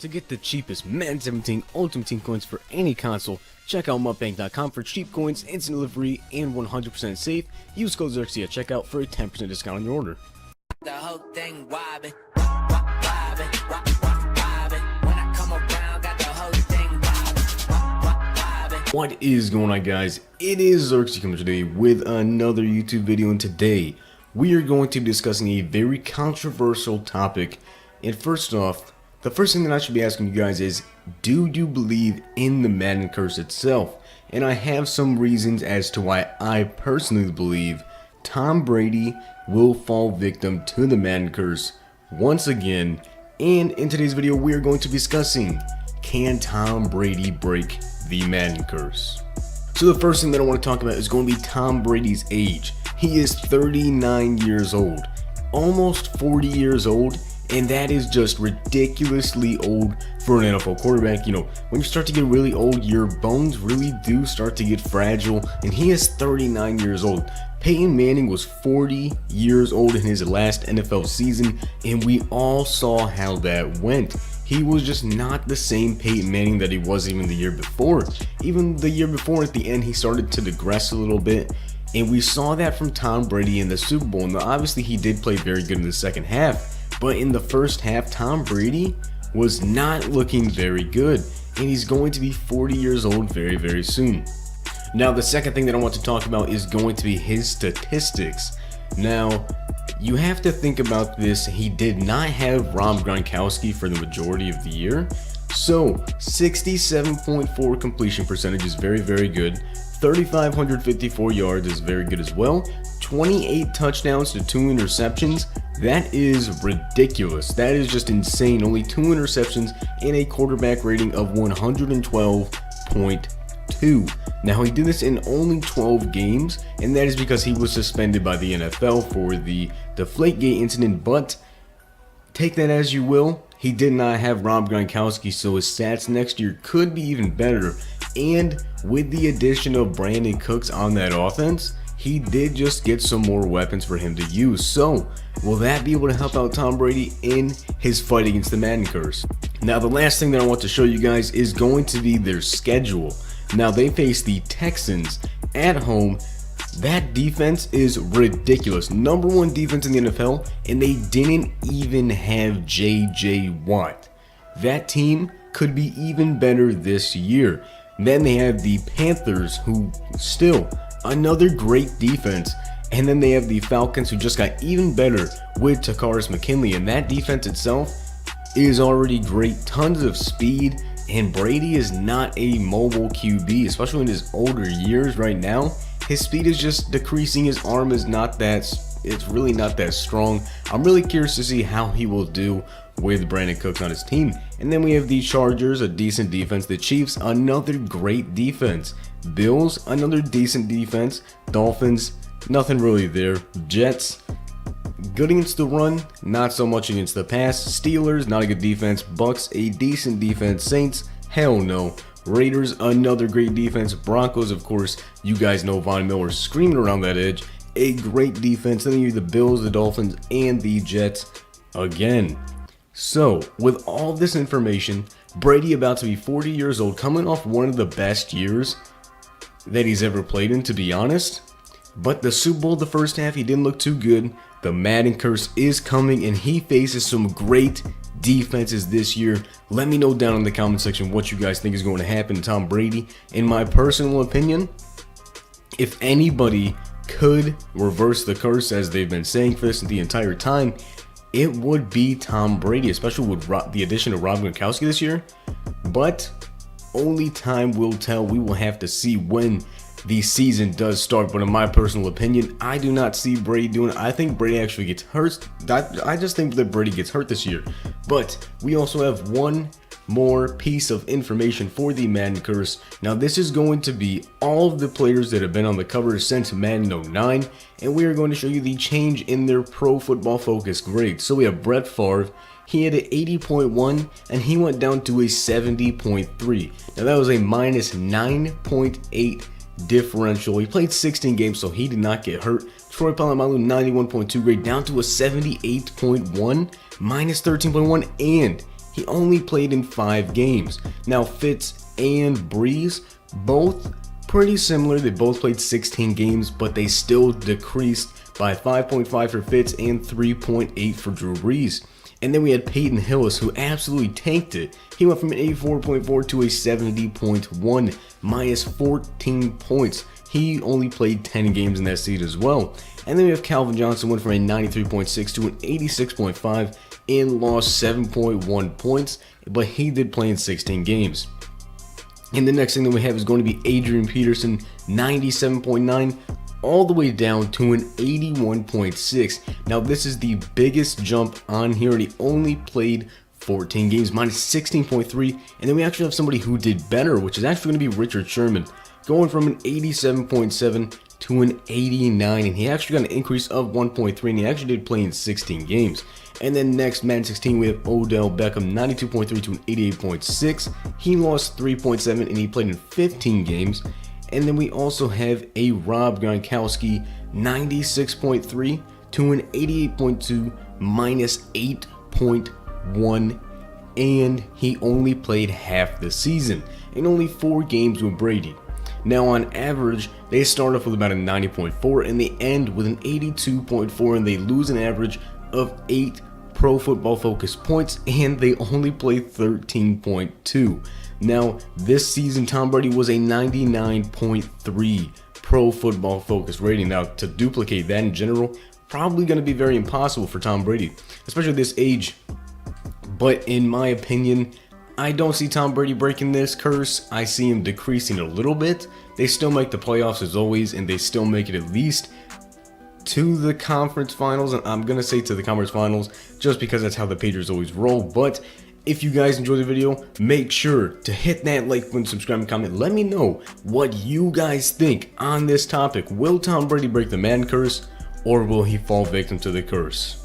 To get the cheapest Madden 17 Ultimate Team coins for any console, check out mutbank.com for cheap coins, instant delivery, and 100% safe. Use code Zirksee at checkout for a 10% discount on your order. The whole thing wobbin', wobbin', wobbin'. When I come around, got the whole thing wobbin'. What is going on, guys? It is Zirksee coming today with another YouTube video, and today we are going to be discussing a very controversial topic. And first off, the first thing that I should be asking you guys is, do you believe in the Madden curse itself? And I have some reasons as to why I personally believe Tom Brady will fall victim to the Madden curse once again. And in today's video, we are going to be discussing, can Tom Brady break the Madden curse? So the first thing that I want to talk about is going to be Tom Brady's age. He is 39 years old, almost 40 years old. And that is just ridiculously old for an NFL quarterback. You know, when you start to get really old, your bones really do start to get fragile. And he is 39 years old. Peyton Manning was 40 years old in his last NFL season, and we all saw how that went. He was just not the same Peyton Manning that he was even the year before. Even the year before, at the end, he started to digress a little bit. And we saw that from Tom Brady in the Super Bowl. Now, obviously, he did play very good in the second half. But in the first half, Tom Brady was not looking very good, and he's going to be 40 years old very, very soon. Now, the second thing that I want to talk about is going to be his statistics. Now, you have to think about this. He did not have Rob Gronkowski for the majority of the year. So, 67.4 completion percentage is very, very good. 3,554 yards is very good as well. 28 touchdowns to 2 interceptions. That is ridiculous. That is just insane. Only 2 interceptions and a quarterback rating of 112.2. Now, he did this in only 12 games, and that is because he was suspended by the NFL for the Deflategate incident. But take that as you will. He did not have Rob Gronkowski, so his stats next year could be even better. And with the addition of Brandon Cooks on that offense, he did just get some more weapons for him to use. So, will that be able to help out Tom Brady in his fight against the Madden curse? Now, the last thing that I want to show you guys is going to be their schedule. Now, they face the Texans at home. That defense is ridiculous. Number 1 defense in the NFL, and they didn't even have J.J. Watt. That team could be even better this year. Then they have the Panthers, who still another great defense, and then they have the Falcons, who just got even better with Takaris McKinley, and that defense itself is already great. Tons of speed, and Brady is not a mobile QB, especially in his older years right now. His speed is just decreasing. His arm is not that, it's really not that strong. I'm really curious to see how he will do with Brandon Cooks on his team. And then we have the Chargers, a decent defense. The Chiefs, another great defense. Bills, another decent defense. Dolphins, nothing really there. Jets, good against the run, not so much against the pass. Steelers, not a good defense. Bucks, a decent defense. Saints, hell no. Raiders, another great defense. Broncos, of course, you guys know Von Miller screaming around that edge. A great defense. Then you have the Bills, the Dolphins, and the Jets again. So, with all this information, Brady about to be 40 years old, coming off one of the best years that he's ever played in, to be honest. But the Super Bowl, the first half, he didn't look too good. The Madden curse is coming, and he faces some great defenses this year. Let me know down in the comment section what you guys think is going to happen to Tom Brady. In my personal opinion, if anybody could reverse the curse, as they've been saying for this the entire time, it would be Tom Brady, especially with the addition of Rob Gronkowski this year. But only time will tell. We will have to see when the season does start. But in my personal opinion, I do not see Brady doing it. I think Brady actually gets hurt. I just think that Brady gets hurt this year. But we also have one more piece of information for the Madden curse. Now, this is going to be all of the players that have been on the cover since Madden 09, and we are going to show you the change in their Pro Football Focus grade. So we have Brett Favre. He had an 80.1 and he went down to a 70.3. Now, that was a minus 9.8 differential. He played 16 games, so he did not get hurt. Troy Polamalu, 91.2 grade, down to a 78.1, minus 13.1, and he only played in 5 games. Now Fitz and Breeze, both pretty similar. They both played 16 games, but they still decreased by 5.5 for Fitz and 3.8 for Drew Brees. And then we had Peyton Hillis, who absolutely tanked it. He went from an 84.4 to a 70.1, minus 14 points. He only played 10 games in that seed as well. And then we have Calvin Johnson, went from a 93.6 to an 86.5 and lost 7.1 points, but he did play in 16 games. And the next thing that we have is going to be Adrian Peterson, 97.9, all the way down to an 81.6. Now this is the biggest jump on here, and he only played 14 games, minus 16.3. And then we actually have somebody who did better, which is actually going to be Richard Sherman, going from an 87.7 to an 89, and he actually got an increase of 1.3, and he actually did play in 16 games. And then next, Madden 16, we have Odell Beckham, 92.3 to an 88.6. He lost 3.7, and he played in 15 games. And then we also have a Rob Gronkowski, 96.3 to an 88.2, minus 8.1, and he only played half the season, and only 4 games with Brady. Now on average, they start off with about a 90.4 and they end with an 82.4, and they lose an average of 8 Pro Football Focus points, and they only play 13.2. Now this season, Tom Brady was a 99.3 Pro Football Focus rating. Now to duplicate that in general, probably going to be very impossible for Tom Brady, especially at this age. But in my opinion, I don't see Tom Brady breaking this curse. I see him decreasing a little bit. They still make the playoffs as always, and they still make it at least to the conference finals. And I'm going to say to the conference finals just because that's how the Patriots always roll. But if you guys enjoyed the video, make sure to hit that like button, subscribe, and comment. Let me know what you guys think on this topic. Will Tom Brady break the Madden curse, or will he fall victim to the curse?